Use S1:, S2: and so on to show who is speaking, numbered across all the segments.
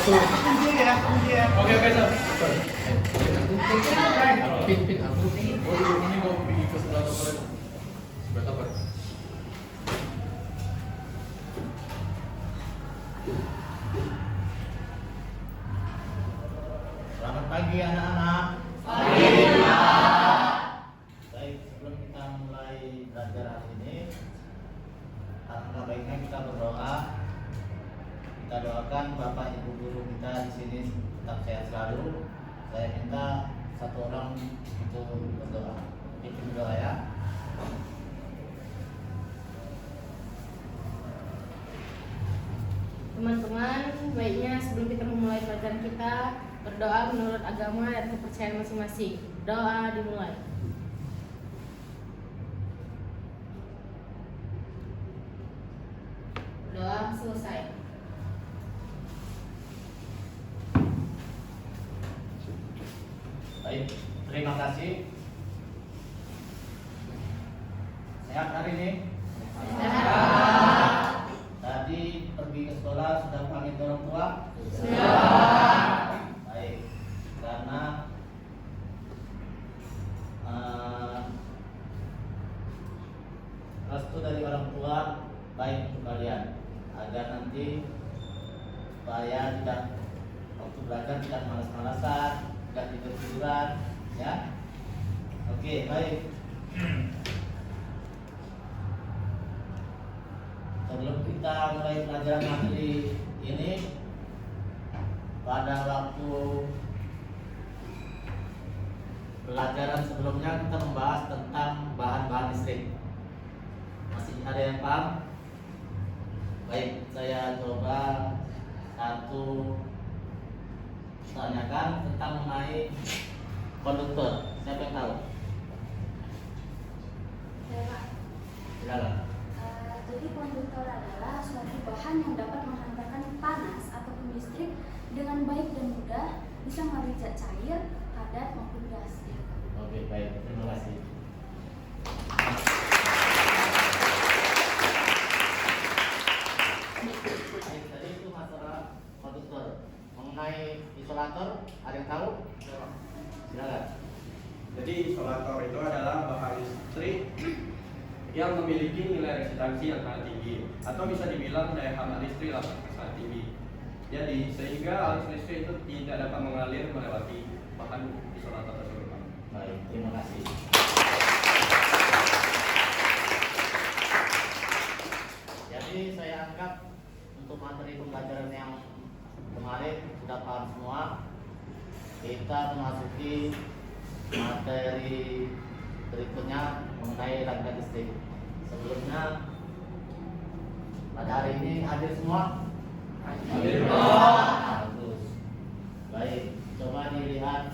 S1: Oke, oke, Sir.
S2: Selamat pagi anak-anak.
S3: Pagi, Pak.
S2: Baik, sebelum kita mulai belajar hari ini, alangkah baiknya kita berdoa. Kita doakan Bapak Ibu guru kita di sini tetap sehat selalu. Saya minta satu orang untuk berdoa. Pimpin berdoa ya.
S3: Teman-teman, baiknya sebelum kita memulai pelajaran kita, berdoa menurut agama dan kepercayaan masing-masing. Doa dimulai. Doa selesai.
S2: Baik, terima kasih. Sehat hari ini? Tadi pergi ke sekolah sudah pamit ke orang tua? Baik, karena restu dari orang tua baik untuk kalian agar nanti supaya tidak waktu belajar tidak malas-malasan, tidak tidur-tiduran, ya. Oke, baik. Sebelum kita mulai pelajaran materi ini, pada waktu pelajaran sebelumnya kita membahas tentang bahan-bahan listrik. Masih ada yang paham? Baik, saya coba satu tanyakan tentang mengenai konduktor. Siapa yang tahu?
S4: Ya, Pak.
S2: Silakan.
S4: Jadi konduktor adalah suatu bahan yang dapat menghantarkan panas ataupun listrik dengan baik dan mudah, bisa melalui zat cair, padat maupun gas.
S2: Oke, baik. Terima kasih. Baik, tadi itu masalah konduktor. Mengenai isolator, ada yang tahu? Silakan.
S1: Jadi isolator itu adalah bahan listrik yang memiliki nilai resistansi yang sangat tinggi, atau bisa dibilang daya hemat listrik lah yang sangat tinggi. Jadi sehingga arus listrik itu tidak dapat mengalir melewati bahan isolator tersebut.
S2: Baik, terima kasih. Jadi saya anggap untuk materi pembelajaran yang kemarin sudah paham semua. Kita memasuki materi berikutnya mengenai rangkaian listrik. Sebelumnya pada hari ini hadir semua?
S1: Hadir.
S2: Bagus. Baik, coba dilihat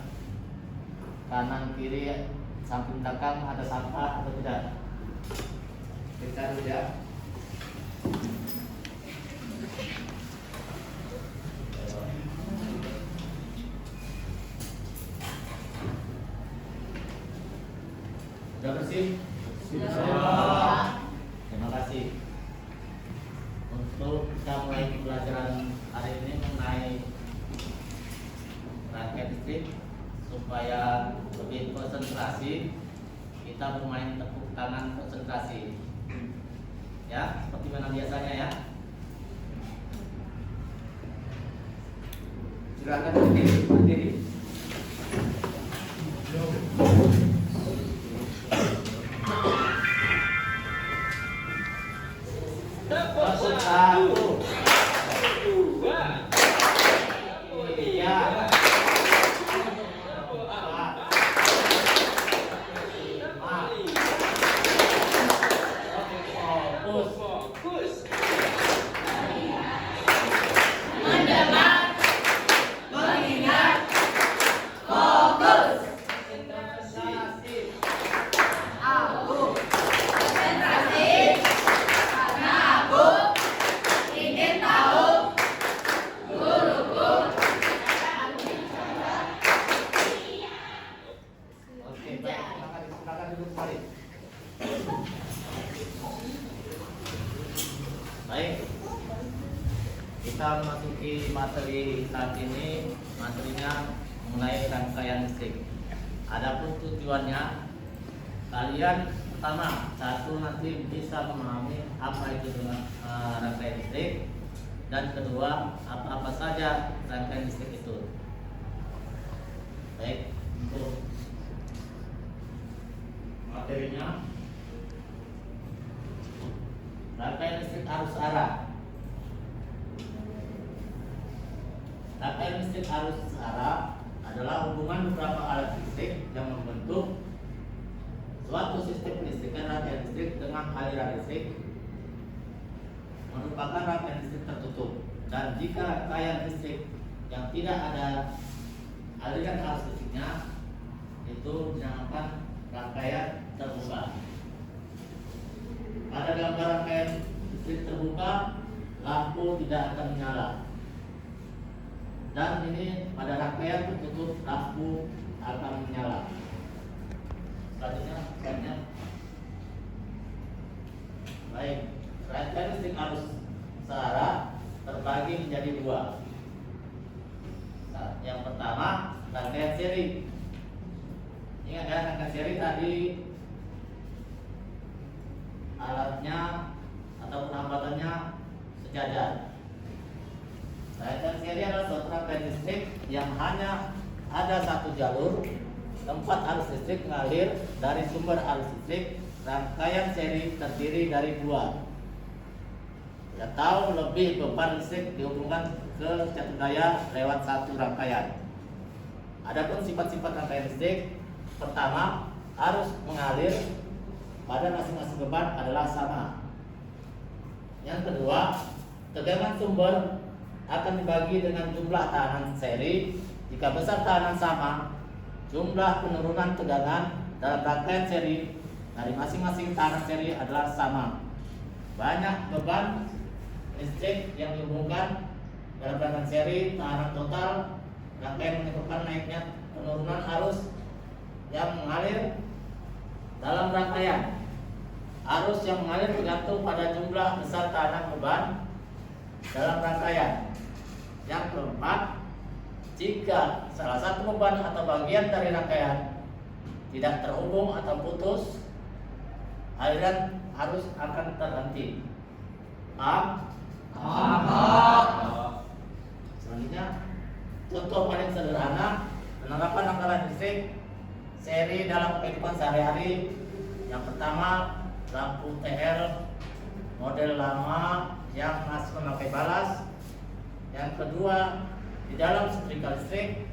S2: kanan kiri samping belakang ada sampah atau tidak? Kita dulu ya. Sudah bersih? Terima kasih. Untuk kita mulai pelajaran hari ini mengenai rangkaian listrik, supaya lebih konsentrasi, kita bermain tepuk tangan konsentrasi. Ya, seperti mana biasanya ya. Silakan berdiri. Satu, dua, tiga, empat, lima. Fokus. Mendengar, mengingat, saat ini materinya mengenai rangkaian listrik. Adapun tujuannya, kalian pertama satu nanti bisa memahami apa itu dengan rangkaian listrik, dan kedua apa-apa saja rangkaian listrik itu. Baik, untuk materinya, rangkaian listrik arus arah. Rangkaian listrik arus arah adalah hubungan beberapa alat listrik yang membentuk suatu sistem listrikan. Rangkaian listrik dengan aliran listrik merupakan rangkaian listrik tertutup, dan jika rangkaian listrik yang tidak ada aliran arus listriknya itu dinamakan rangkaian terbuka. Pada gambar rangkaian listrik terbuka, lampu tidak akan menyala, dan ini pada rangkaian tertutup lampu akan menyala. Selanjutnya, baik, rangkaian listrik arus searah terbagi menjadi dua. Yang pertama, rangkaian seri. Ingat ya, rangkaian seri tadi alatnya atau hambatannya sejajar. Rangkaian seri adalah suatu rangkaian listrik yang hanya ada satu jalur tempat arus listrik mengalir dari sumber arus listrik. Rangkaian seri terdiri dari dua atau lebih beban listrik dihubungkan ke satu daya lewat satu rangkaian. Adapun sifat-sifat rangkaian listrik, pertama, arus mengalir pada masing-masing beban adalah sama. Yang kedua, tegangan sumber akan dibagi dengan jumlah tahanan seri. Jika besar tahanan sama, jumlah penurunan tegangan dalam rangkaian seri dari masing-masing tahanan seri adalah sama. Banyak beban listrik yang dihubungkan dalam rangkaian seri, tahanan total rangkaian menyebabkan naiknya penurunan arus yang mengalir dalam rangkaian. Arus yang mengalir tergantung pada jumlah besar tahanan beban dalam rangkaian. Yang keempat, jika salah satu beban atau bagian dari rangkaian tidak terhubung atau putus, aliran arus akan terhenti. Paham? Selanjutnya, contoh paling sederhana penerapan rangkaian listrik seri dalam kehidupan sehari-hari. Yang pertama, lampu TL model lama yang masih memakai balas. Yang kedua, di dalam setrika listrik.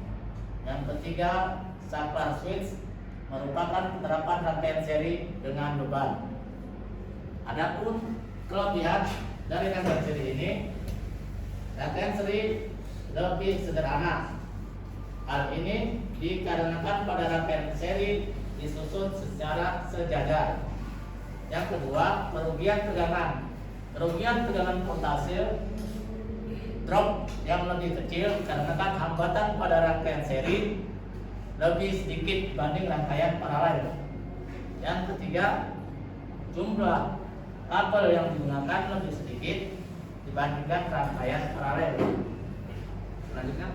S2: Yang ketiga, saklar switch merupakan penerapan rangkaian seri dengan beban. Adapun kelebihan dari rangkaian seri ini, rangkaian seri lebih sederhana. Hal ini dikarenakan pada rangkaian seri disusun secara sejajar. Yang kedua, kerugian tegangan. Kerugian tegangan voltase drop yang lebih kecil dikarenakan hambatan pada rangkaian seri lebih sedikit dibanding rangkaian paralel. Yang ketiga, jumlah kabel yang digunakan lebih sedikit dibandingkan rangkaian paralel. Selanjutnya,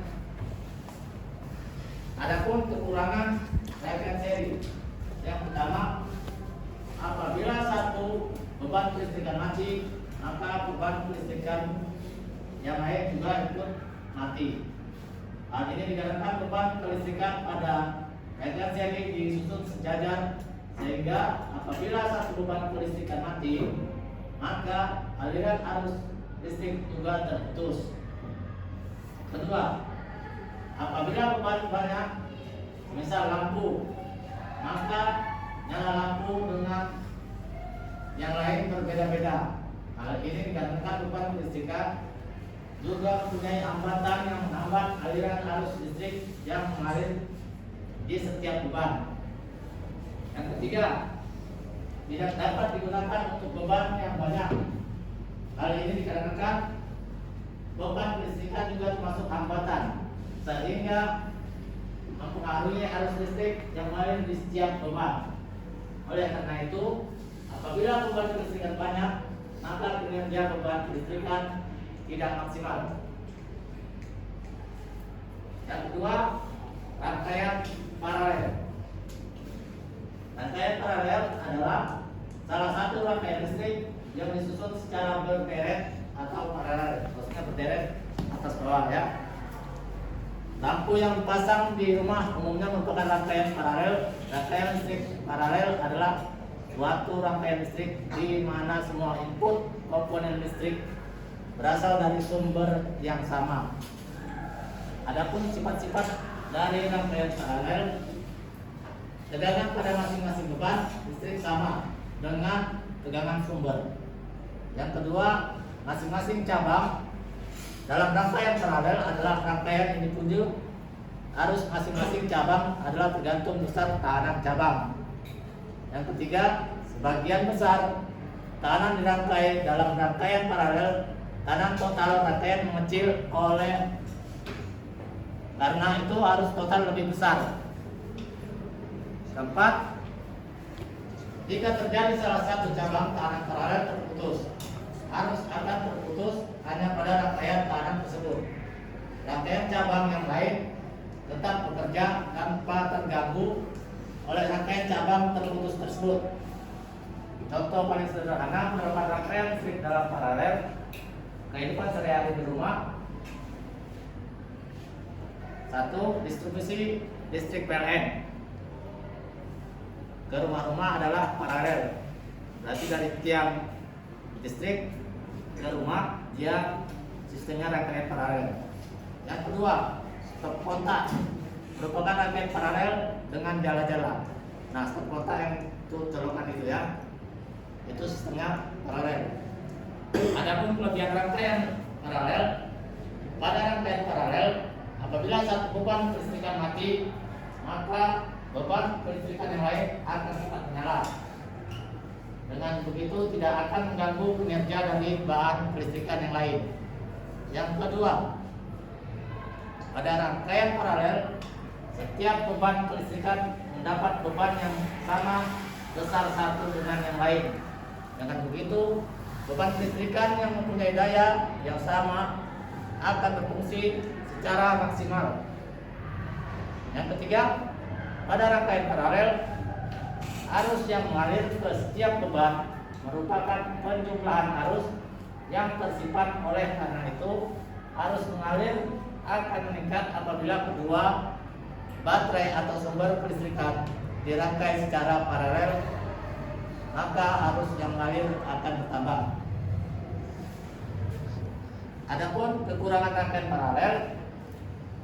S2: adapun kekurangan rangkaian seri. Yang pertama, apabila satu beban kelistrikan mati, maka beban kelistrikan yang lain juga ikut mati. Hal ini dikarenakan beban kelistrikan pada rangkaian seri disusun sejajar, sehingga apabila satu beban kelistrikan mati, maka aliran arus listrik juga terputus. Kedua, apabila beban banyak, misal lampu, maka nyala lampu dengan yang lain berbeda-beda. Hal ini dikarenakan beban kelistrikan juga mempunyai hambatan yang menghambat aliran arus listrik yang mengalir di setiap beban. Yang ketiga, tidak dapat digunakan untuk beban yang banyak. Hal ini dikarenakan beban kelistrikan juga termasuk hambatan, sehingga mempengaruhi arus listrik yang mengalir di setiap beban. Oleh karena itu, apabila beban kelistrikan banyak, maka kinerja beban kelistrikan tidak maksimal. kedua, rangkaian paralel. Rangkaian paralel adalah salah satu rangkaian listrik yang disusun secara berderet atau paralel, maksudnya berderet atas bawah ya. Lampu yang dipasang di rumah umumnya merupakan rangkaian paralel. Rangkaian listrik paralel adalah suatu rangkaian listrik di mana semua input komponen listrik berasal dari sumber yang sama. Adapun sifat-sifat dari rangkaian paralel, tegangan pada masing-masing beban listrik sama dengan tegangan sumber. Yang kedua, masing-masing cabang dalam rangkaian paralel adalah rangkaian yang ditunjuk. Arus masing-masing cabang adalah tergantung besar tekanan cabang. Yang ketiga, sebagian besar tekanan dirangkai dalam rangkaian paralel, tekanan total rangkaian mengecil karena itu arus total lebih besar. Keempat, jika terjadi salah satu cabang tekanan paralel terputus, arus akan terputus hanya pada rangkaian tekanan tersebut. Rangkaian cabang yang lain tetap bekerja tanpa terganggu oleh rangkaian cabang terputus tersebut. Contoh paling sederhana beberapa rangkaian listrik dalam paralel kehidupan sehari-hari di rumah. 1. Distribusi listrik PLN ke rumah-rumah adalah paralel. Berarti dari tiang listrik ke rumah dia sistemnya rangkaian paralel. Yang kedua, stop kontak merupakan rangkaian paralel dengan jala-jala. Nah, stop kontak yang itu colokan itu ya, itu sistemnya paralel. Adapun kelebihan rangkaian paralel, pada rangkaian paralel apabila satu beban kelistrikan mati, maka beban kelistrikan yang lain akan cepat menyala. Dengan begitu tidak akan mengganggu kinerja dari bahan kelistrikan yang lain. Yang kedua, pada rangkaian paralel, setiap beban kelistrikan mendapat beban yang sama besar satu dengan yang lain. Dengan begitu, beban kelistrikan yang mempunyai daya yang sama akan berfungsi secara maksimal. Yang ketiga, pada rangkaian paralel, arus yang mengalir ke setiap beban merupakan penjumlahan arus yang tersimpan. Oleh karena itu, arus mengalir akan meningkat apabila kedua baterai atau sumber kelistrikan dirangkai secara paralel, maka arus yang mengalir akan bertambah. Adapun kekurangan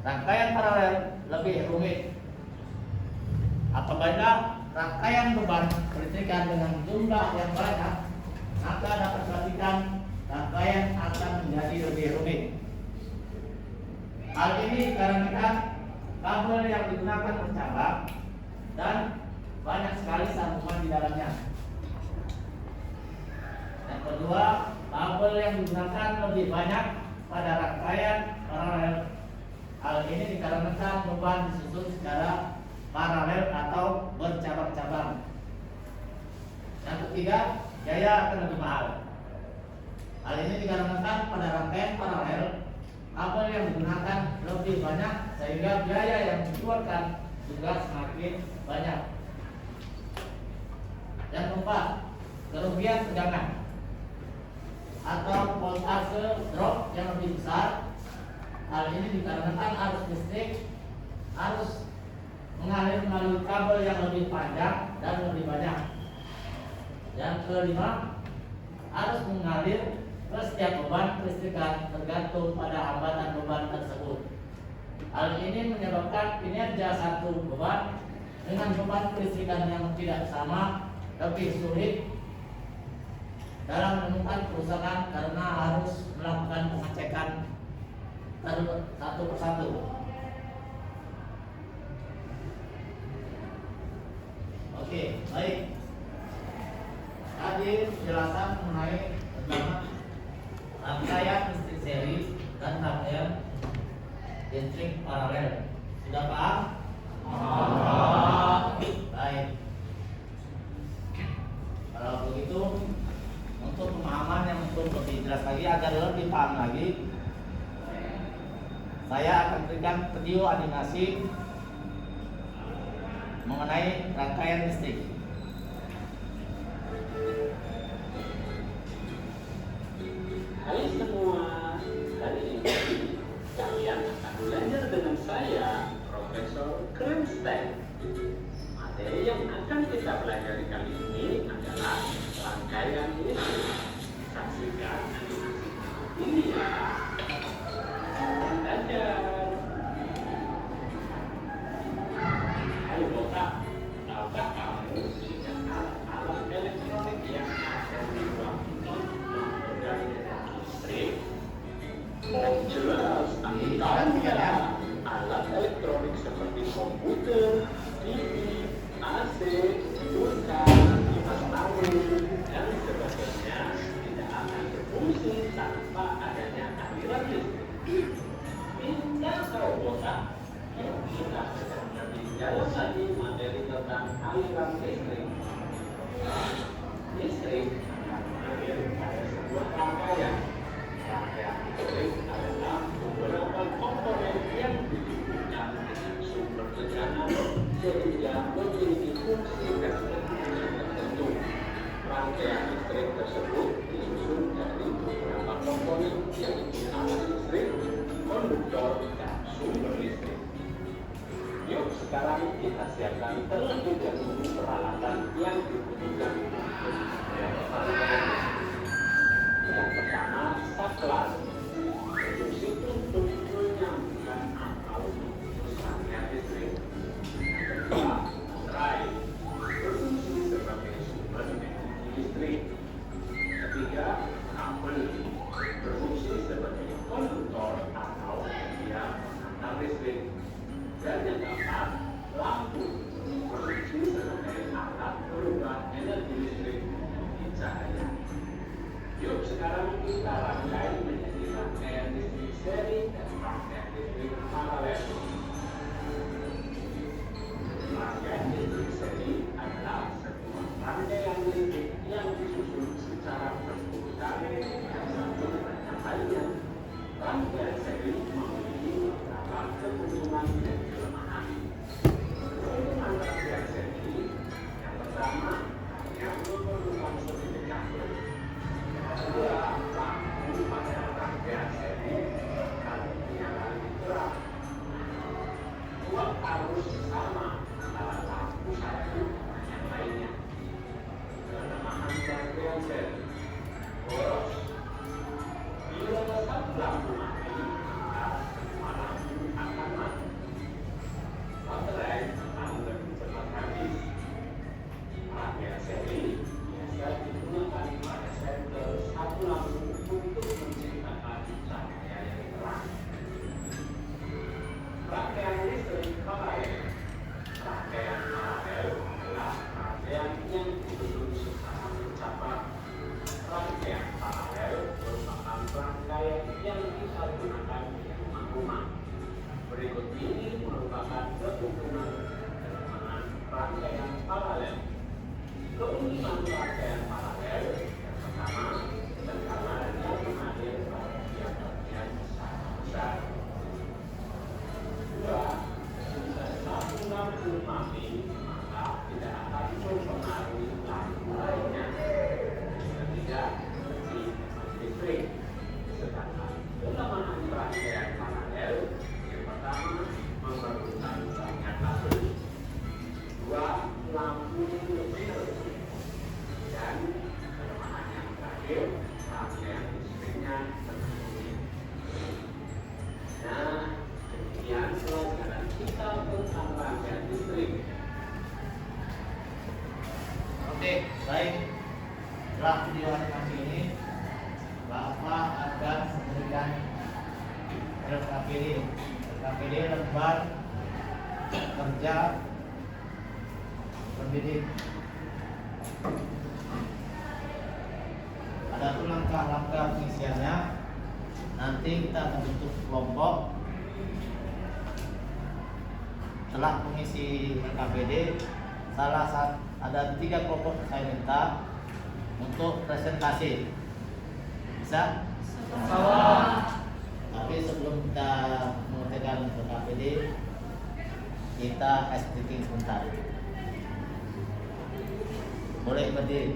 S2: rangkaian paralel lebih rumit. Apabila rangkaian beban kelistrikan dengan jumlah yang banyak, maka dapat dipastikan rangkaian akan menjadi lebih rumit. Hal ini dikarenakan kabel yang digunakan bercabang dan banyak sekali sambungan di dalamnya. Yang kedua, kabel yang digunakan lebih banyak pada rangkaian paralel. Hal ini dikarenakan beban disusun secara paralel atau bercabang-cabang. Yang ketiga, biaya akan lebih mahal. Hal ini dikarenakan pada rangkaian paralel, kabel yang digunakan lebih banyak sehingga biaya yang dikeluarkan juga semakin banyak. Yang keempat, kerugian tegangan atau voltase drop yang lebih besar. Hal ini dikarenakan arus listrik harus mengalir melalui kabel yang lebih panjang dan lebih banyak. Yang kelima, arus mengalir ke setiap beban kelistrikan tergantung pada hambatan beban tersebut. Hal ini menyebabkan kinerja satu beban dengan beban kelistrikan yang tidak sama lebih sulit dalam menemukan kerusakan karena harus melakukan pengecekan satu persatu. Oke, baik. Tadi penjelasan mengenai tentang rangkaian listrik seri dan rangkaian listrik paralel. Sudah paham? Baik. Kalau begitu, untuk pemahaman yang lebih jelas lagi, agar lebih paham lagi, saya akan berikan video animasi mengenai rangkaian listrik.
S5: Hai semua, hari ini kalian akan belajar dengan saya, Profesor Krimstein. Materi yang akan kita pelajari kali ini adalah rangkaian listrik. Saksikan animasi ini ya. Belajar. Hai Botak, tahukah kamu jika alat-alat elektronik yang ada di ruang ini menggunakan listrik? Jelas, antaranya alat elektronik seperti komputer, TV, AC, kulkas, kipas angin, dan sebagainya tidak akan berfungsi tanpa adanya aliran listrik. Pintar kau Botak? Yuk kita sedang lebih dalam lagi materi tentang aliran listrik. Listrik akan mengalir pada sebuah rangkaian. Rangkaian listrik adalah beberapa komponen yang dihubungkan dengan sumber tekanan sehingga memiliki fungsi dan fungsi tertentu. Rangkaian listrik tersebut disusun dari beberapa komponen yaitu alat listrik, konduktor, dan sumber listrik. Yuk sekarang kita siapkan terlebih dahulu peralatan yang dibutuhkan untuk rangkaian listrik. Yang pertama, saklar. Fungsi untuk menyambungkan atau memutus rangkaian listrik. Yang kedua, baterai. Berfungsi sebagai sumber energi listrik. Ketiga, kabel. Berfungsi sebagai konduktor atau media pengantar listrik. Dan yang keempat, lampu. Berfungsi sebagai alat berubah energi listrik menjadi cahaya. Yuk sekarang kita rangkai menjadi rangkaian listrik seri dan rangkaian listrik paralel. Rangkaian listrik seri adalah sebuah rangkaian listrik yang disusun secara berurutan yang satu dengan yang lainnya. Rangkaian seri memiliki beberapa keuntungan dan kelemahan. Keuntungan rangkaian seri yang pertama hanya memerlukan sedikit kabel. Kedua, lampu pada rangkaian seri akan menyala lebih terang. Buat arus sama antara lampu satu dengan yang lainnya. Kelemahan rangkaian seri boros. Bila satu lampu mati, maka semua lampu akan mati. Baterai akan lebih cepat habis. Rangkaian seri biasa digunakan pada senter satu lampu untuk menciptakan cahaya yang terang. Rangkaian listrik paralel. Rangkaian paralel adalah rangkaian yang disusun secara bercabang. Rangkaian paralel merupakan rangkaian yang bisa digunakan di rumah-rumah. Berikut ini merupakan keuntungan dan kelemahan rangkaian paralel. Keuntungan rangkaian paralel yang pertama, tegangannya mengalir pada bagian-bagian besar. Kedua, jika satu lampu mati, maka tidak akan mempengaruhi lampu lainnya. Ketiga, energi listrik. Sedangkan kelemahan rangkaian paralel yang pertama memerlukan banyak kabel. Dua, lampu lebih redup. Dan kelemahan yang terakhir, rangkaian listriknya terpenuhi. Nah, demikian pelajaran kita tentang rangkaian listrik.
S2: Oke, baik. Setelah video animasi ini, Bapak akan memberikan RKPD lembar kerja pendidik. Ada tuh langkah-langkah pengisiannya. Nanti kita akan bentuk kelompok. Setelah mengisi RKPD, ada 3 kelompok saya minta untuk presentasi. Bisa? Tapi sebelum kita silakan untuk APD. Kita ice breaking sebentar. Boleh berdiri.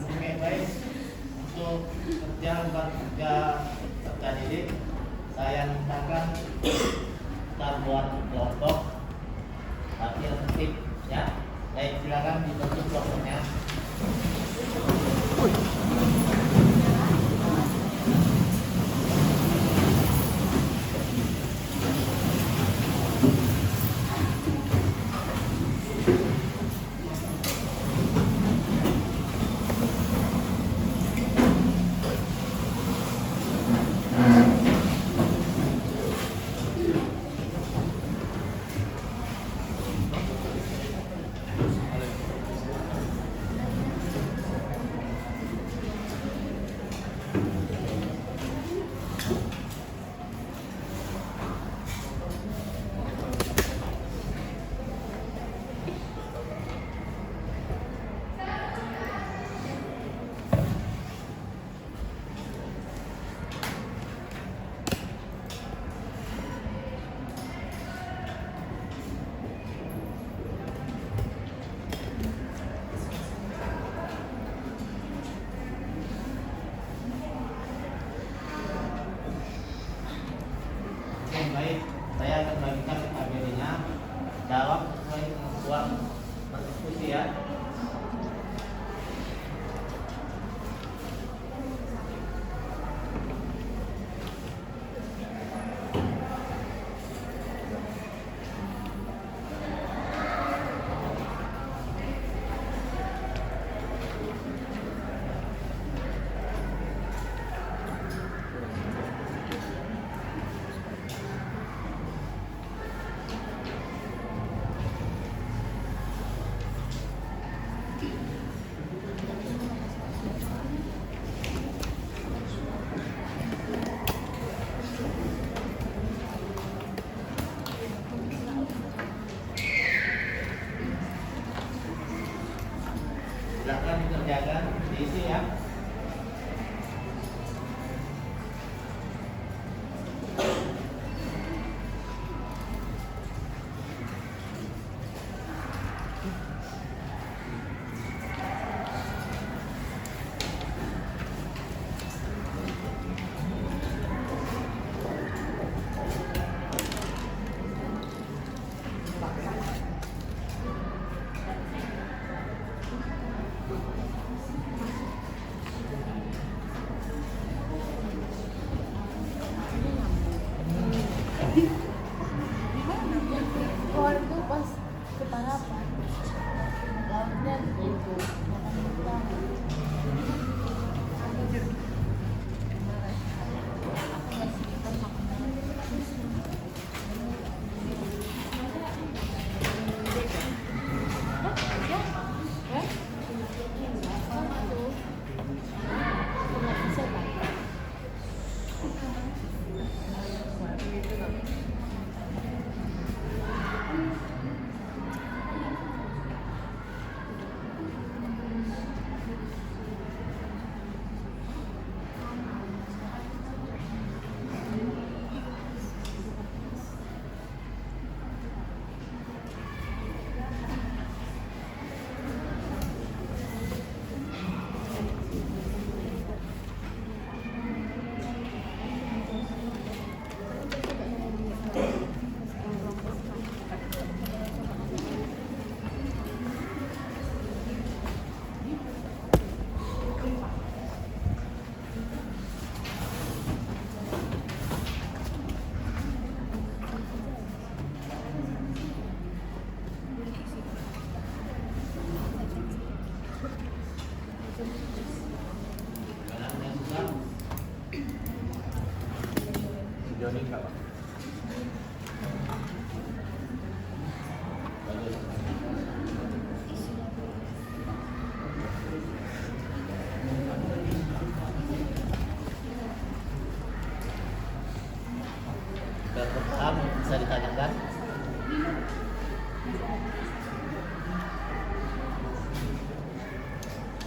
S2: Oke, baik. Untuk kerja peserta didik, saya mintakan kita buat kelompok latihan tertib, ya. Baik, silakan dibentuk kelompoknya. Baik, saya akan bagikan ABD-nya. Jawab sesuai kemampuan berdiskusi, ya.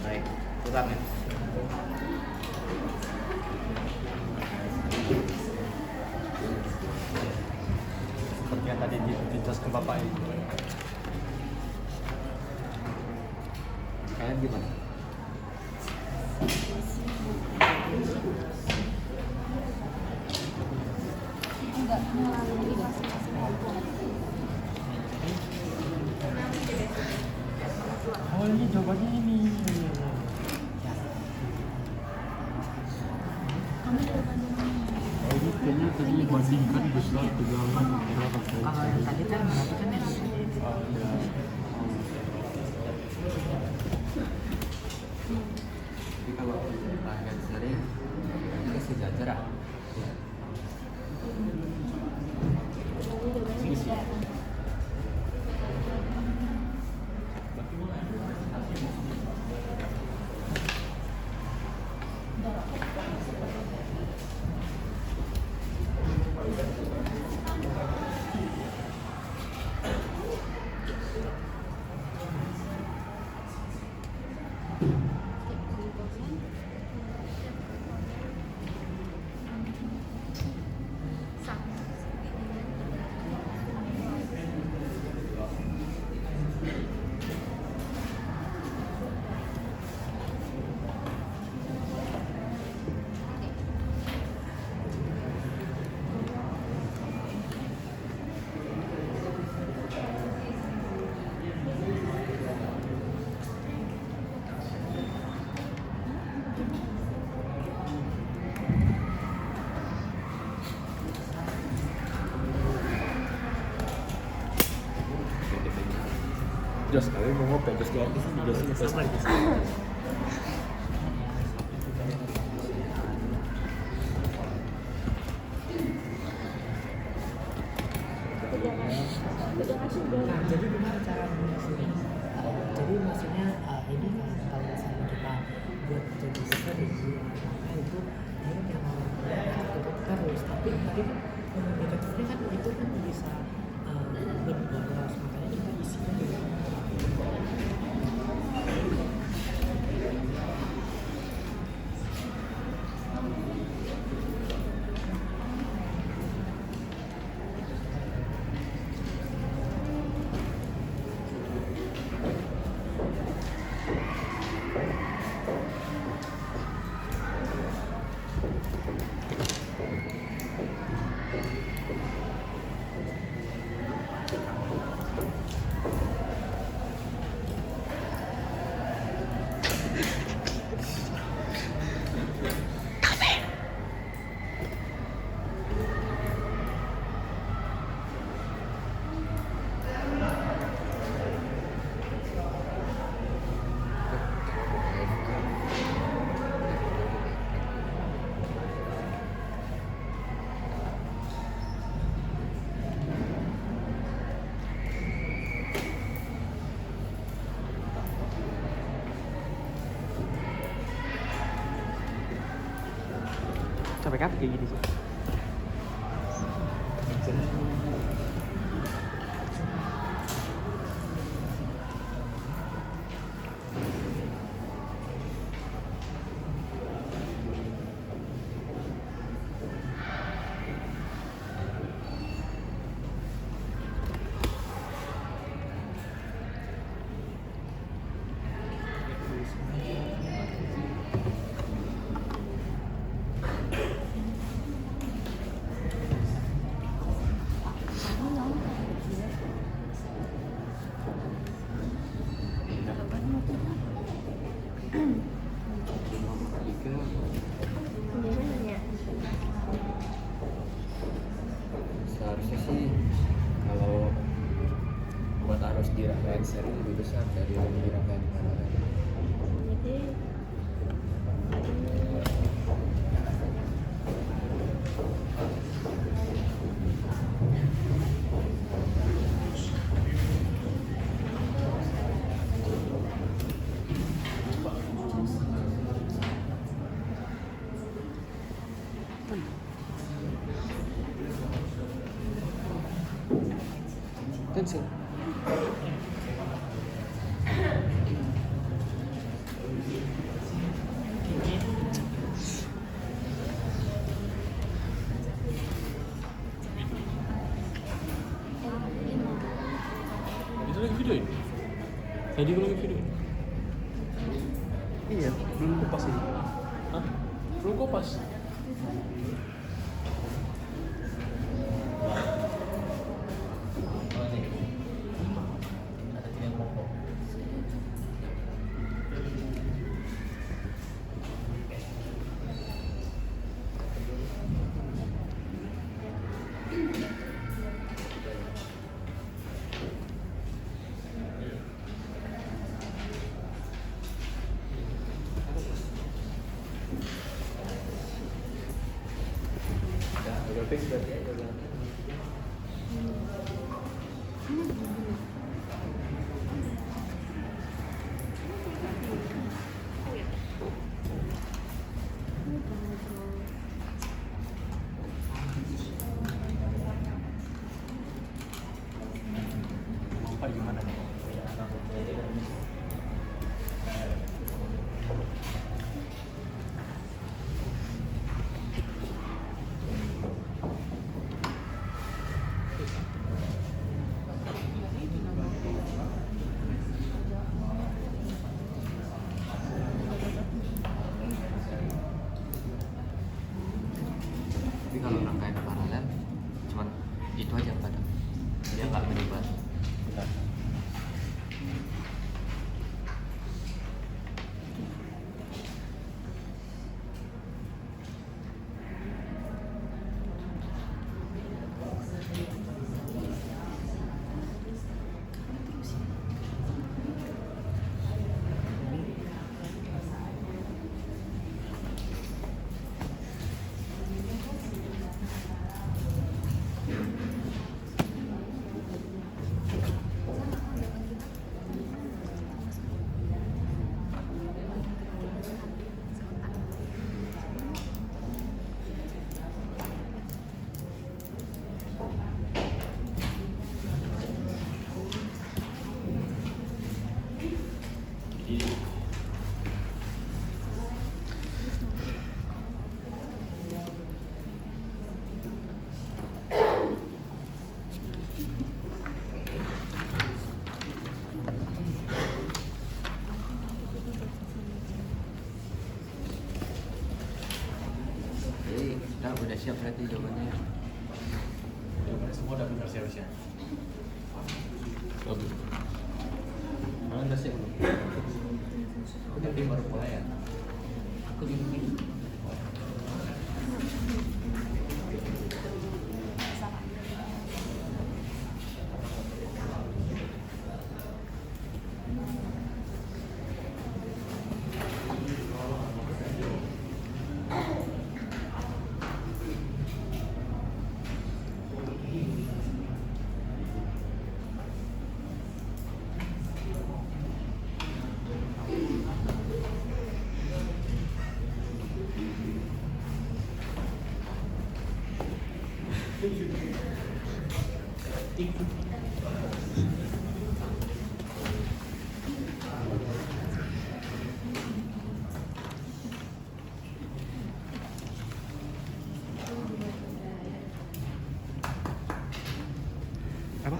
S2: Baik, pulang ya.
S1: Seperti yang tadi dijelaskan Bapak itu.
S2: Kalian gimana?
S4: Enggak melalui masing-masing kelompok.
S1: Oh ini jawabannya ini.
S4: Kami jawabannya ini.
S1: Oh ini kayaknya tadi bandingkan besar tegangan antara referensi.
S6: Kalau yang tadi kan berarti kan yang
S1: Oh iya.
S7: Tapi kalau agak sering itu sejajar. Ya.
S1: Jelas sekali mau ngopi, terus kayak dijelasin
S6: Nah, jadi gimana cara mengatasinya? Jadi maksudnya ini kan kalau misalnya kita buat jadi strategi apa itu ini memang tutup terus, tapi tadi kan negatifnya kan itu kan bisa lebih boros, makanya kita isinya juga
S1: sampai kapan kayak gini sih?
S7: Seharusnya sih kalau buat arus di rangkaian seri lebih besar dari di rangkaian paralel.
S1: Cancel.
S8: Itu lagi video ini? Tadi gue lagi video ini? Iya, belum kupas ini. Hah? Belum kupas?
S2: Oh, ini. Ada tiga pokok.
S7: Udah fix berarti ya, udah.
S8: Apa gimana nih?
S7: Tapi kalau rangkaian paralel cuman itu aja yang padam, dia nggak menyebar. Jadi udah siap berarti jawabannya.
S8: Jawabannya semua udah benar seharusnya. Bagus. Mana udah siap belum? Aku tadi baru mulai ya. Aku di sini.
S7: Apa?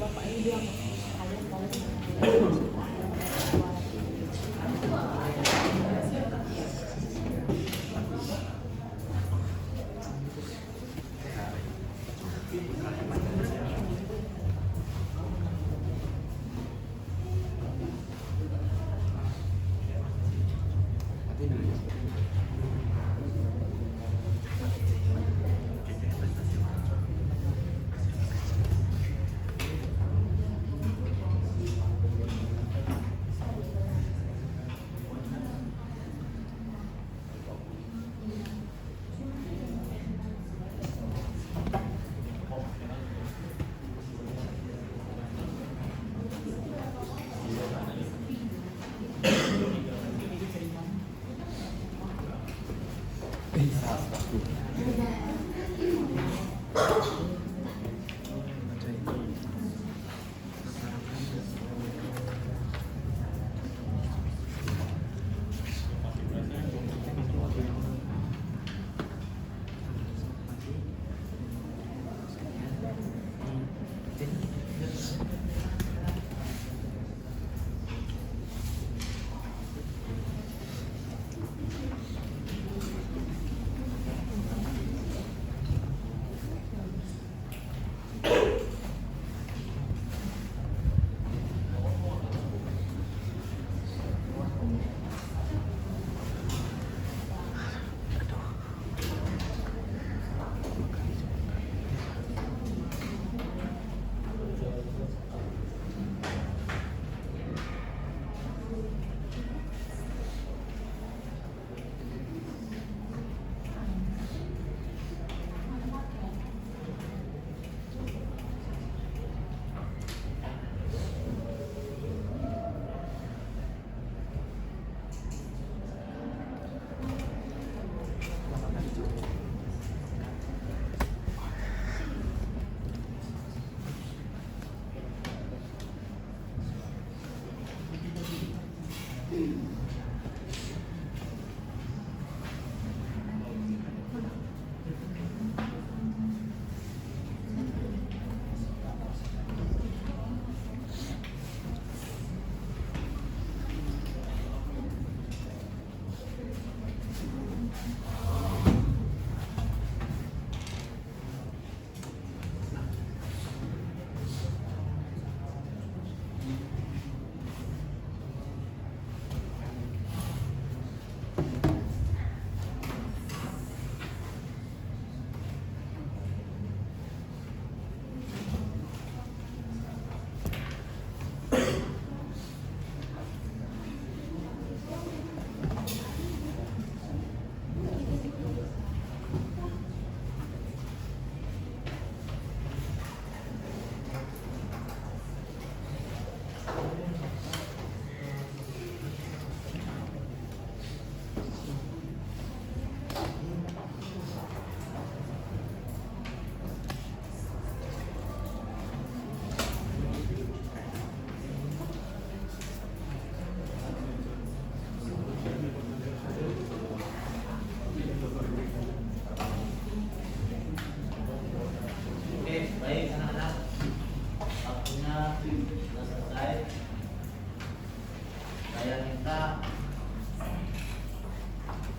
S6: Bapak ini bilang kalian kalau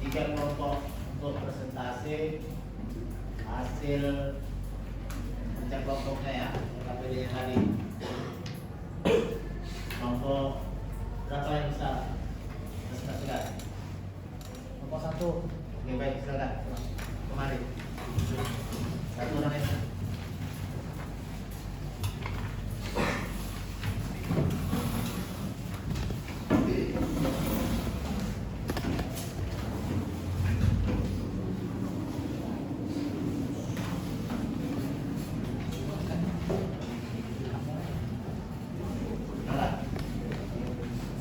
S2: tiga kelompok untuk presentasi hasil cek kelompoknya ya, KPD yang tadi. Kelompok berapa yang bisa presentasikan? Kelompok 1. Oke, baik, silakan. Kemari. Satu orang yang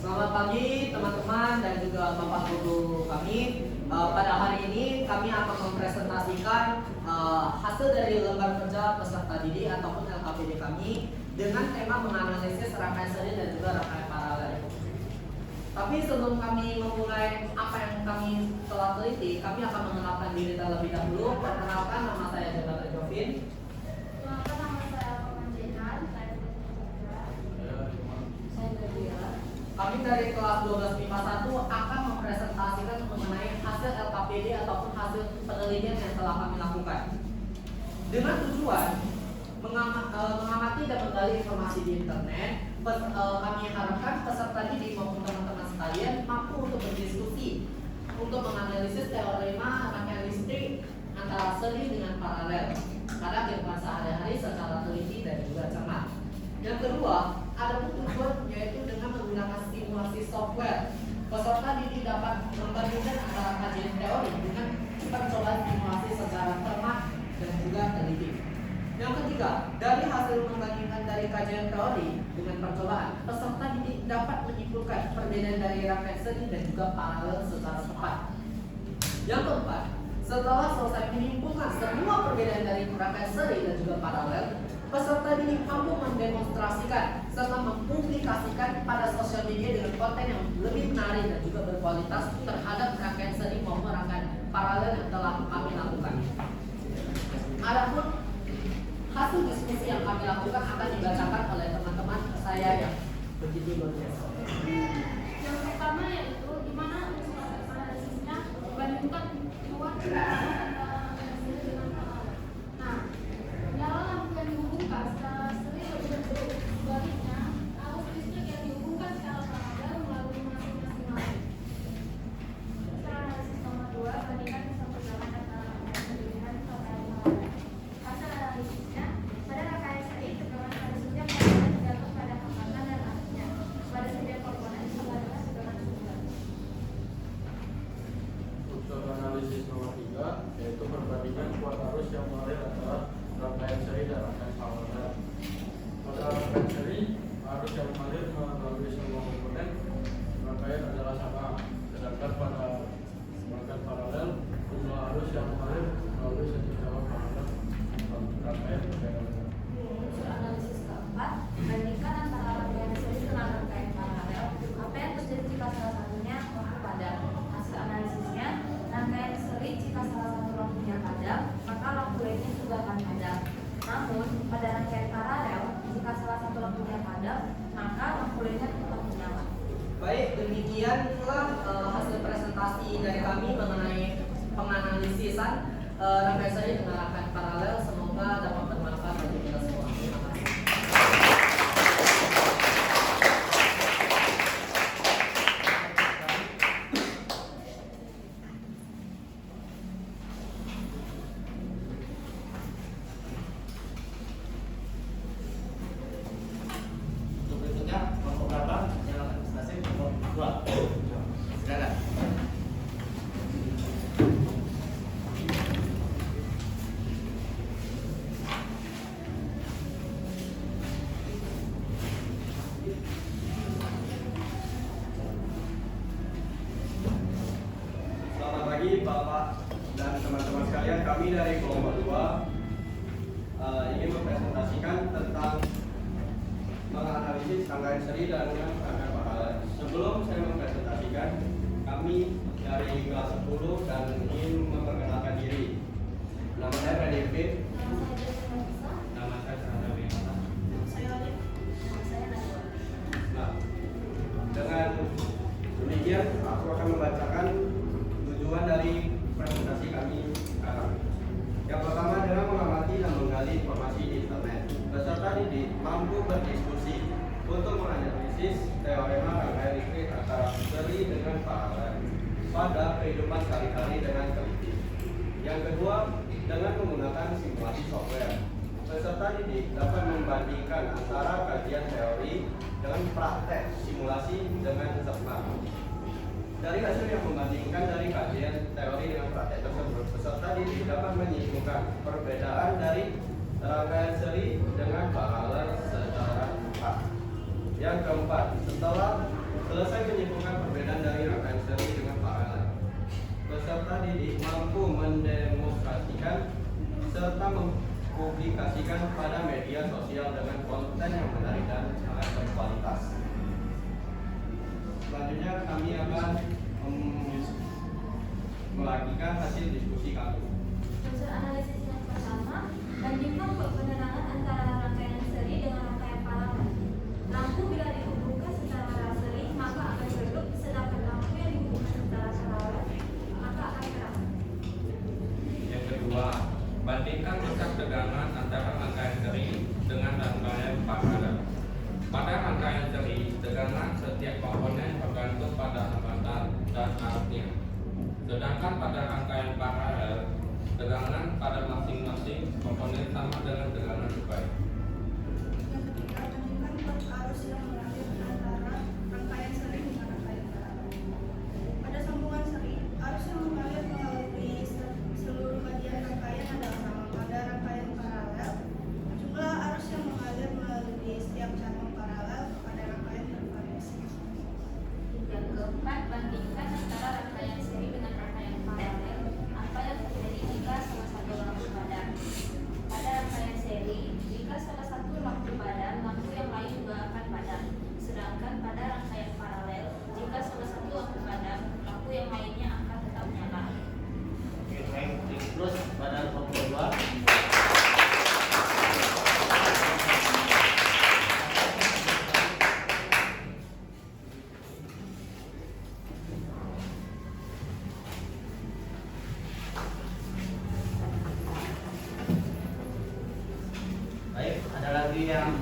S9: Selamat pagi teman-teman dan juga Bapak Guru kami. Pada hari ini kami akan mempresentasikan hasil dari lembar kerja peserta didik ataupun LKPD kami dengan tema menganalisis rangkaian seri dan juga rangkaian paralel. Tapi sebelum kami memulai apa yang kami telah teliti, kami akan mengenalkan diri terlebih dahulu. Perkenalkan, nama saya Jonathan Jovin.
S4: Nama saya
S9: kami dari kelas 12 MIPA 1 akan mempresentasikan mengenai hasil LKPD ataupun hasil penelitian yang telah kami lakukan. Dengan tujuan mengamati dan menggali informasi di internet, kami harapkan peserta didik maupun teman-teman sekalian mampu untuk berdiskusi, untuk menganalisis teorema rangkaian listrik antara seri dengan paralel pada kehidupan sehari-hari secara teliti dan juga cermat. Yang kedua, ada tujuan yaitu dengan menggunakan simulasi software. Peserta didik dapat membandingkan antara kajian teori dengan percobaan simulasi secara cermat dan juga teliti. Yang ketiga, dari hasil membandingkan dari kajian teori dengan percobaan, peserta didik dapat menyimpulkan perbedaan dari rangkaian seri dan juga paralel secara tepat. Yang keempat, setelah selesai menyimpulkan semua perbedaan dari rangkaian seri dan juga paralel, peserta didik mampu mendemonstrasikan serta mempublikasikan pada sosial media dengan konten yang lebih menarik dan juga berkualitas terhadap rangkaian seri maupun rangkaian paralel yang telah kami lakukan. Adapun hasil diskusi yang kami lakukan akan dibacakan oleh teman-teman saya yang begitu luar biasa.
S4: Yang pertama yaitu di mana analisisnya membandingkan dua antara seri dengan paralel. Nah, menyala lampu yang dihubungkan secara seri berbentuk sebaliknya arus listrik yang dihubungkan secara paralel melalui masing-masing lampu. Secara analisis nomor 2, bandingkan keseimbangan antara rangkaian seri dengan rangkaian paralel. Hasil analisisnya, pada rangkaian seri tegangan arusnya tergantung pada hambatan dan arusnya. Pada setiap komponen sama dengan tegangan sumber.
S1: Unsur analisis nomor 3 yaitu perbandingan kuat arus yang mengalir antara rangkaian seri dan rangkaian paralel. Pada rangkaian seri, arus yang mengalir melalui semua komponen rangkaian adalah sama, sedangkan pada rangkaian paralel, jumlah arus yang mengalir melalui sejumlah paralel rangkaian berbeda.
S4: Unsur analisis keempat, bandingkan antara rangkaian seri dengan rangkaian paralel. Apa yang terjadi jika salah satunya lampu padam? Hasil analisisnya, rangkaian seri jika salah satu lampunya padam, maka lampu lainnya juga akan padam. Namun, pada rangkaian paralel, jika salah satu lampunya padam, maka lampu lainnya tetap menyala.
S9: Baik, demikianlah hasil presentasi dari kami mengenai penganalisisan rangkaian seri dengan rangkaian paralel. Semoga dapat bermanfaat bagi kita semua. Terima kasih.
S2: Untuk berikutnya, kelompok berapa yang akan presentasi? Kelompok 2. Silakan.
S1: Selamat pagi Bapak dan teman-teman sekalian, kami dari kelompok 2 ingin mempresentasikan tentang menganalisis rangkaian seri dan rangkaian paralel. Sebelum saya mempresentasikan, kami dari kelas 10 dan ingin memperkenalkan diri. Nama saya PDP. Nama saya Sarana Winata. Nah, dengan demikian aku akan membacakan tujuan dari presentasi kami sekarang. Yang pertama adalah mengamati dan menggali informasi di internet. Peserta didik mampu berdiskusi untuk menganalisis teorema rangkaian listrik antara seri dengan paralel pada kehidupan sehari-hari dengan teliti. Yang kedua, dengan menggunakan simulasi software. Peserta didik dapat membandingkan antara kajian teori dengan praktek simulasi dengan cermat. Dari hasil yang membandingkan dari kajian teori dengan praktek tersebut, peserta didik dapat menyimpulkan perbedaan dari rangkaian seri dengan paralel secara tepat. Yang keempat, setelah selesai menyimpulkan perbedaan dari rangkaian seri dengan paralel, peserta didik mampu mendemonstrasikan serta mempublikasikan pada media sosial dengan konten yang menarik dan sangat berkualitas. Selanjutnya kami akan melakukan hasil diskusi kami.
S4: Unsur analisis yang pertama, bandingkan penerangan antara rangkaian seri dengan rangkaian paralel. Lampu bila dihubungkan secara seri, maka
S1: komponen sama dengan tekanan depan.
S10: Yang ketiga, bandingkan kuat arus yang mengalir antara rangkaian seri dengan rangkaian paralel. Pada sambungan seri, arus yang mengalir melalui seluruh bagian rangkaian adalah sama. Pada rangkaian paralel, jumlah arus yang mengalir melalui setiap cabang paralel pada rangkaian bervariasi.
S4: Yang keempat, bandingkan antara rangkaian seri dengan rangkaian paralel. Apa yang terjadi jika salah satu lampu padam? Pada rangkaian seri, jika salah satu lampu padam, lampu yang lain juga akan padam. Sedangkan pada rangkaian paralel, jika salah satu lampu padam, lampu yang lainnya akan tetap nyala.
S2: Oke, baik. Terus pada kelompok kedua. Baik, ada lagi yang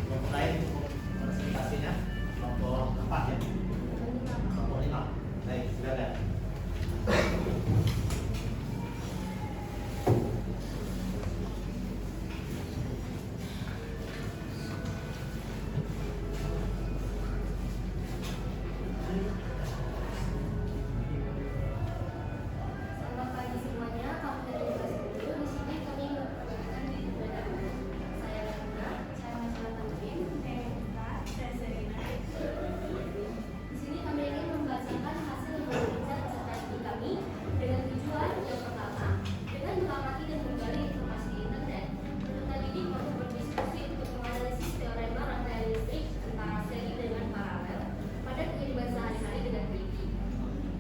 S2: kelompok lain untuk presentasinya? Kelompok 4 ya? Kelompok 5. Baik, silakan.
S4: Selamat pagi semuanya, kami dari kelas 10. Di sini kami memperkenalkan diri terhadap saya Lina, saya Masalah Tanwin, saya Rita, saya Serina. Di sini kami ingin membacakan hasil lembaga kerja peserta didik kami dengan tujuan yang pertama, dengan mengamati dan menggali informasi di internet, peserta didik mampu berdiskusi untuk menganalisis teorema rangkaian listrik antara seri dengan paralel pada kehidupan sehari-hari dengan teliti.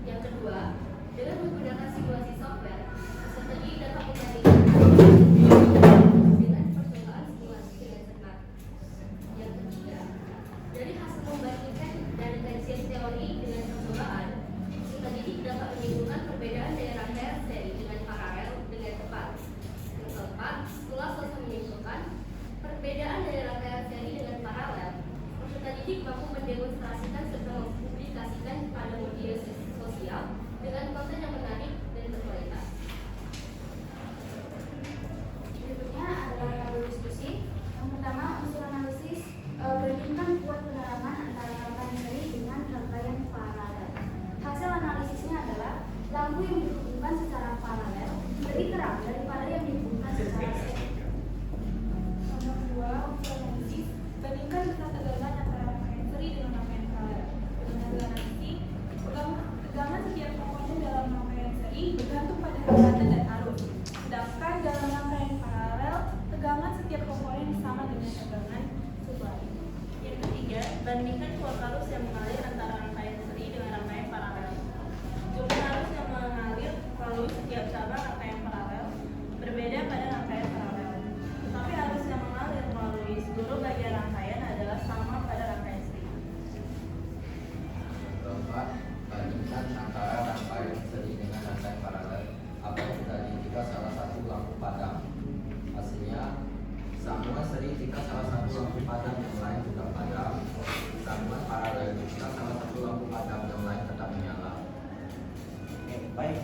S4: Yang kedua, dengan menggunakan simulasi software, peserta didik dapat membandingkan dengan percobaan simulasi dengan cermat. Yang ketiga, dari hasil membandingkan dan kajian teori dengan percobaan, peserta didik dapat menyimpulkan perbedaan dari rangkaian seri dengan paralel dengan tepat. Yang keempat, setelah selesai menyimpulkan perbedaan dari rangkaian seri dengan paralel, peserta didik mampu mendemonstrasikan serta mempublikasikan pada media sosial dengan konten yang menarik dan berkualitas. Berikutnya adalah tabel diskusi. Yang pertama, unsur analisis bandingkan kuat penerangan antara rangkaian seri dengan rangkaian paralel. Hasil analisisnya adalah lampu yang dihubungkan secara paralel lebih terang daripada yang dihubungkan secara seri. Nomor 2, unsur analisis bandingkan ketegangan antara rangkaian seri dengan rangkaian paralel. Dengan hasil analisis, tegangan setiap komponen dalam rangkaian seri bergantung pada hambatan dan arus. Sedangkan dalam rangkaian paralel, tegangan setiap komponen sama dengan tegangan sebalik. Yang ketiga, bandingkan kuat arus yang mengalir antara rangkaian seri dengan rangkaian paralel. Jumlah arus yang mengalir melalui setiap cabang rangkaian paralel berbeda pada rangkaian paralel. Tetapi arus yang mengalir melalui seluruh bagian rangkaian adalah sama pada rangkaian seri.
S7: Keempat, bandingkan antara rangkaian seri dengan rangkaian paralel. Apa yang terjadi jika salah satu lampu padam? Hasilnya, sambungan seri jika salah satu lampu padam yang lain juga padam. Sambungan paralel jika salah satu lampu padam yang lain tetap menyala.
S2: Oke, baik.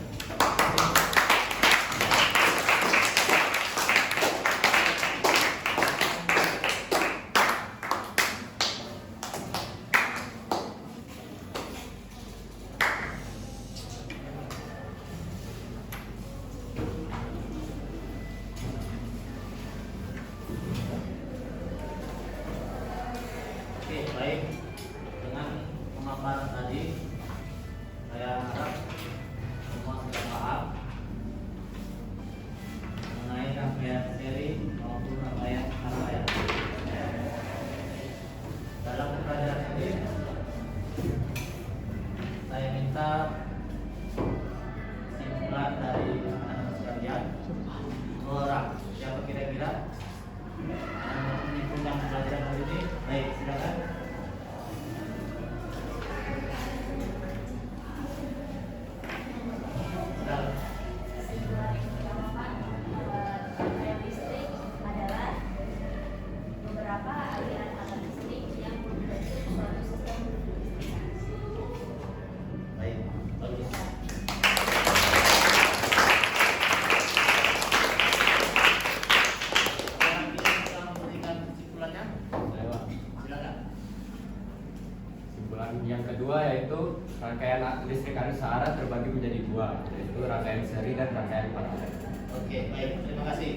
S5: Dan yang kedua yaitu rangkaian listrik arus sehara terbagi menjadi dua, yaitu rangkaian seri dan rangkaian paralel.
S2: Oke, baik, terima kasih.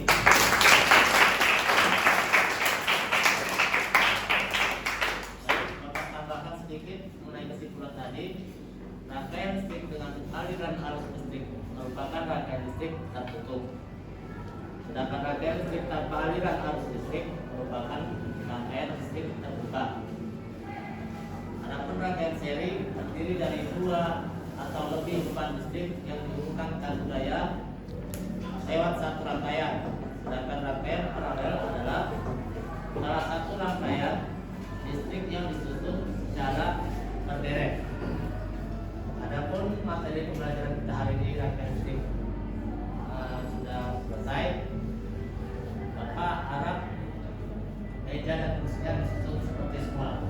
S2: Bapak tambahkan sedikit mengenai kesimpulan tadi. Rangkaian listrik dengan aliran arus listrik merupakan rangkaian listrik tertutup. Sedangkan rangkaian listrik tanpa aliran arus listrik merupakan rangkaian listrik terbuka. Adapun rangkaian seri terdiri dari dua atau lebih beban listrik yang dihubungkan satu daya lewat satu rangkaian. Sedangkan rangkaian paralel adalah salah satu rangkaian listrik yang disusun secara berderet. Adapun materi pembelajaran kita hari ini rangkaian listrik sudah selesai. Bapak harap meja dan kursinya disusun seperti semula.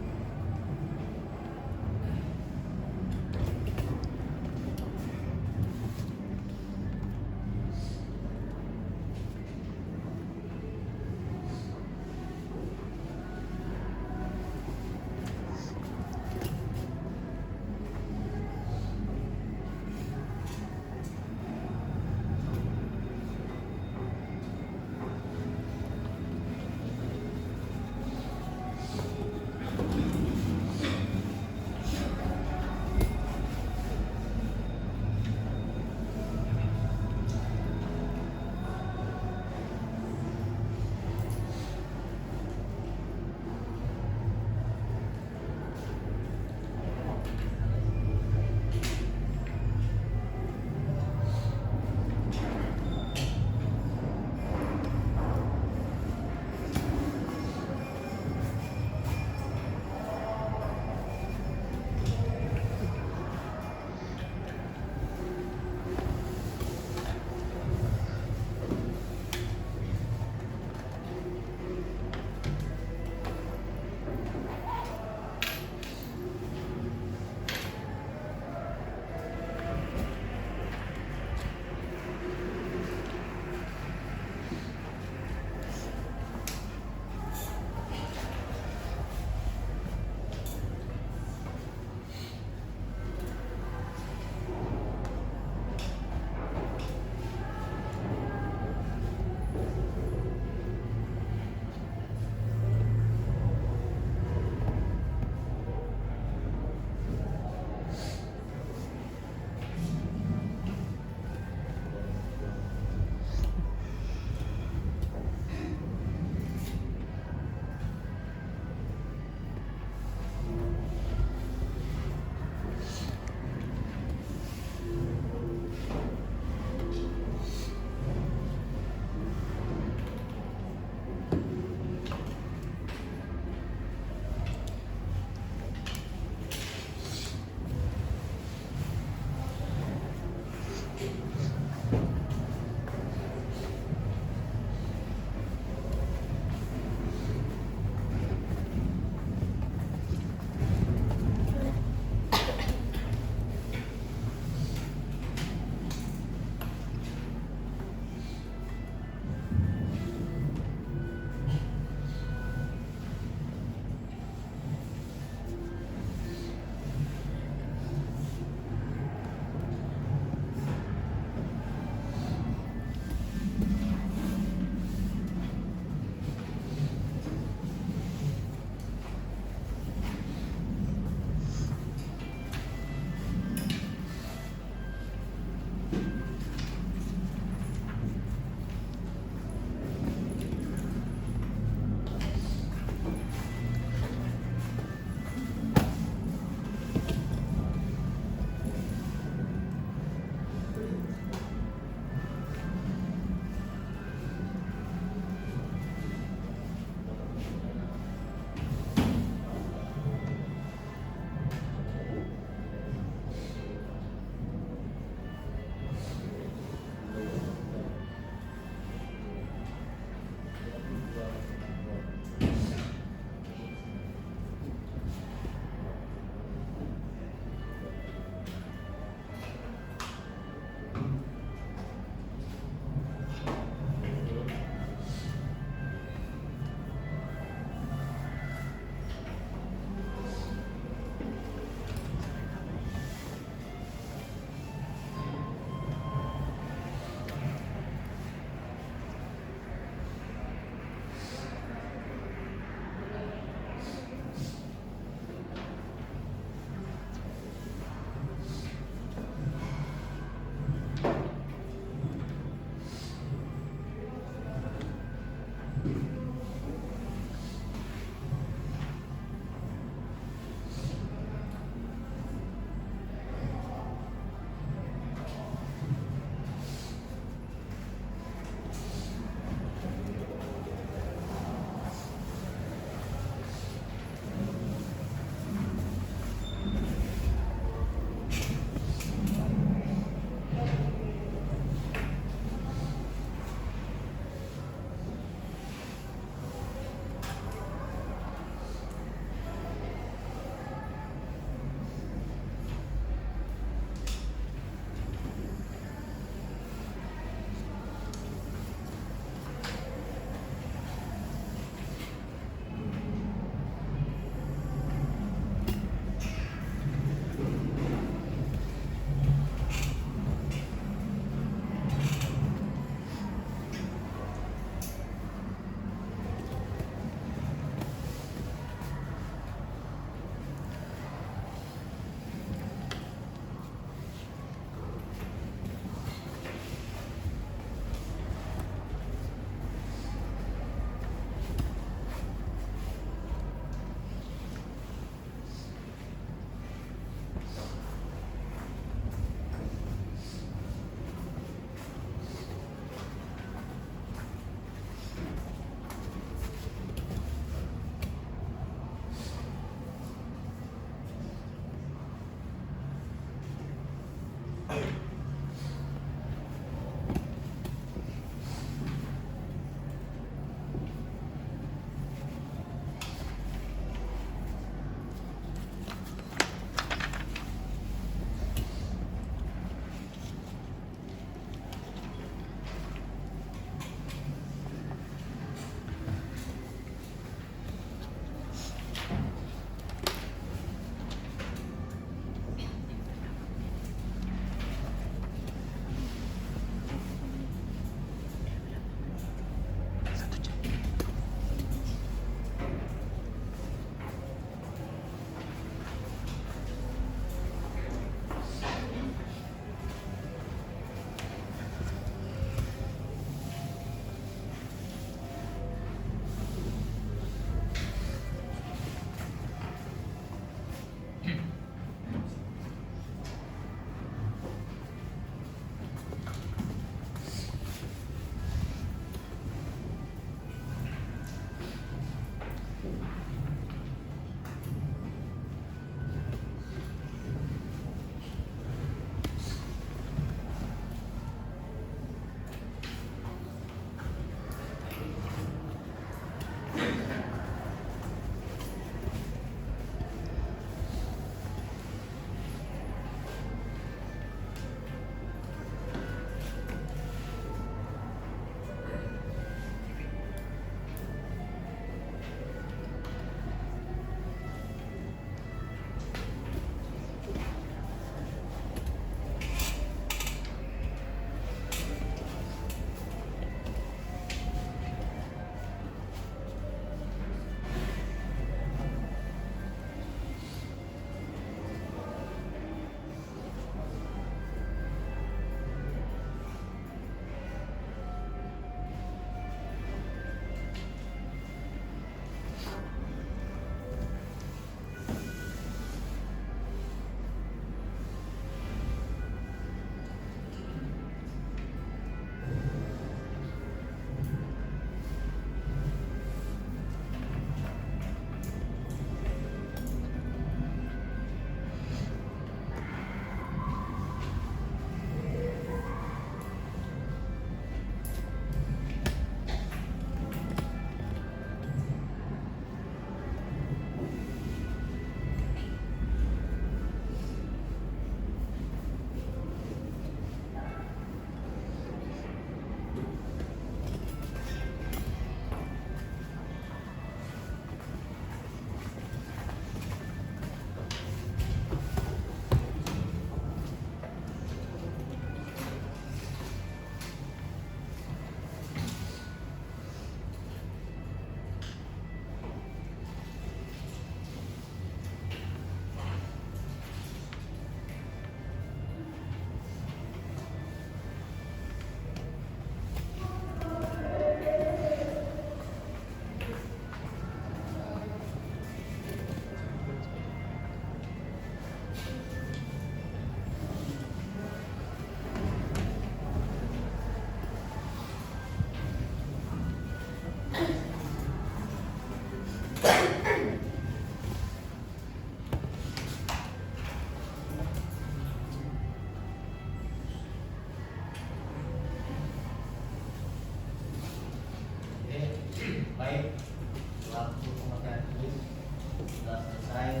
S2: selesai,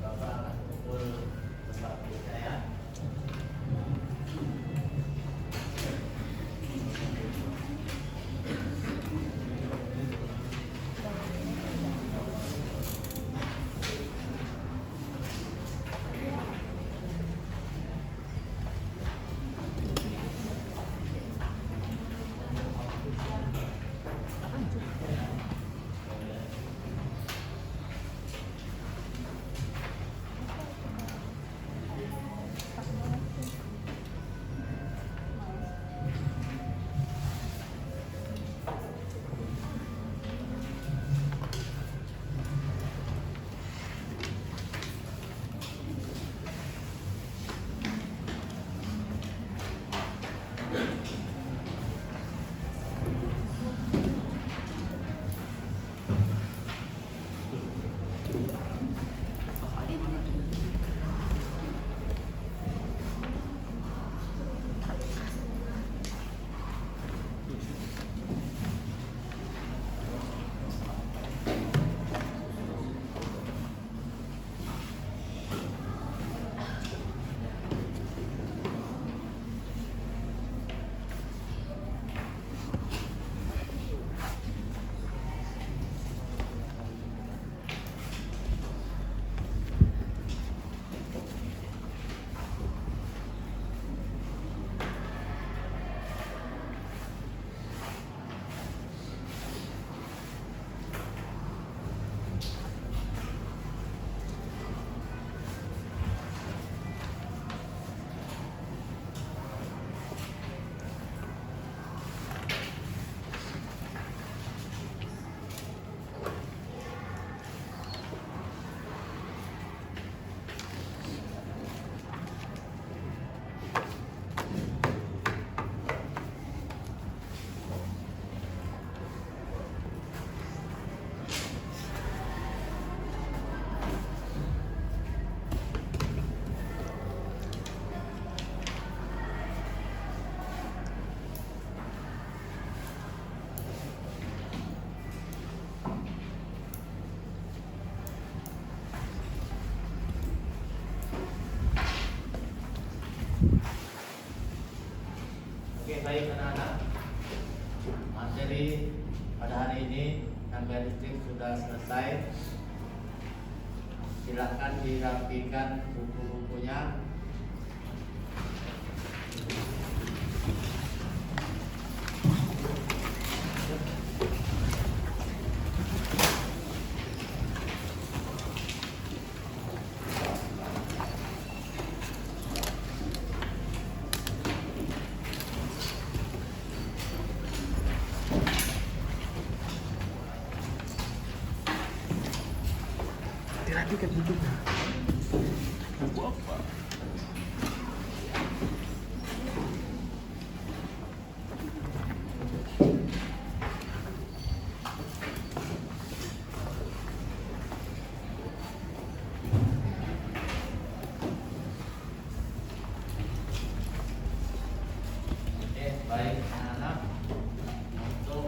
S2: Bapak akan kumpul tempat saya. Oke, baik anak-anak, materi pada hari ini Tangga Listrik sudah selesai. Silakan dirapikan buku-bukunya.
S6: Dirapikan bukunya. Buku apa?
S2: Oke, baik anak-anak. Untuk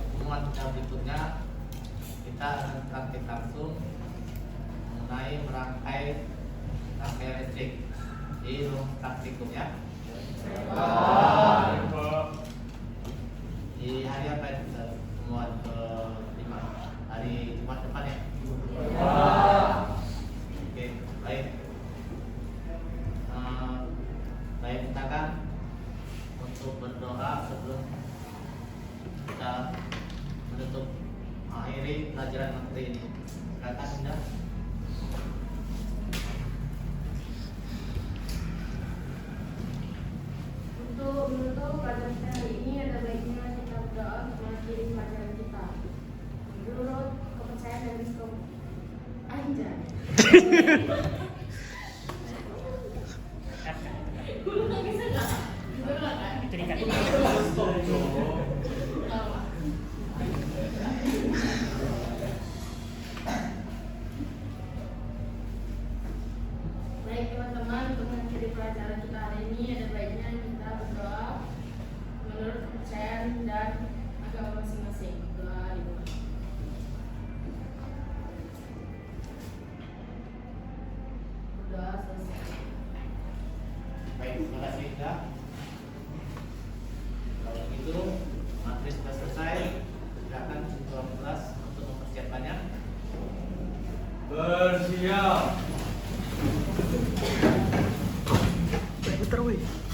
S2: pertemuan kita berikutnya, kita akan praktik langsung mengenai merangkai rangkaian listrik di ruang praktikum ya. Di hari apa itu pertemuan ke-5? Hari Jumat depan ya? Oke, baik. Baik, kita akan untuk berdoa sebelum kita menutup akhiri pelajaran materi ini. Silakan Bunda.
S3: Untuk menutup pelajaran kita hari ini ada baiknya kita berdoa untuk mengakhiri pelajaran kita. Menurut kepercayaan dan risiko anjay.
S6: Itu dikat dulu.
S3: Baik teman-teman, untuk mengakhiri pelajaran kita hari ini ada baiknya kita berdoa menurut kepercayaan dan agama masing-masing. Doa dimulai.
S1: Bersiap.
S6: Putar weh.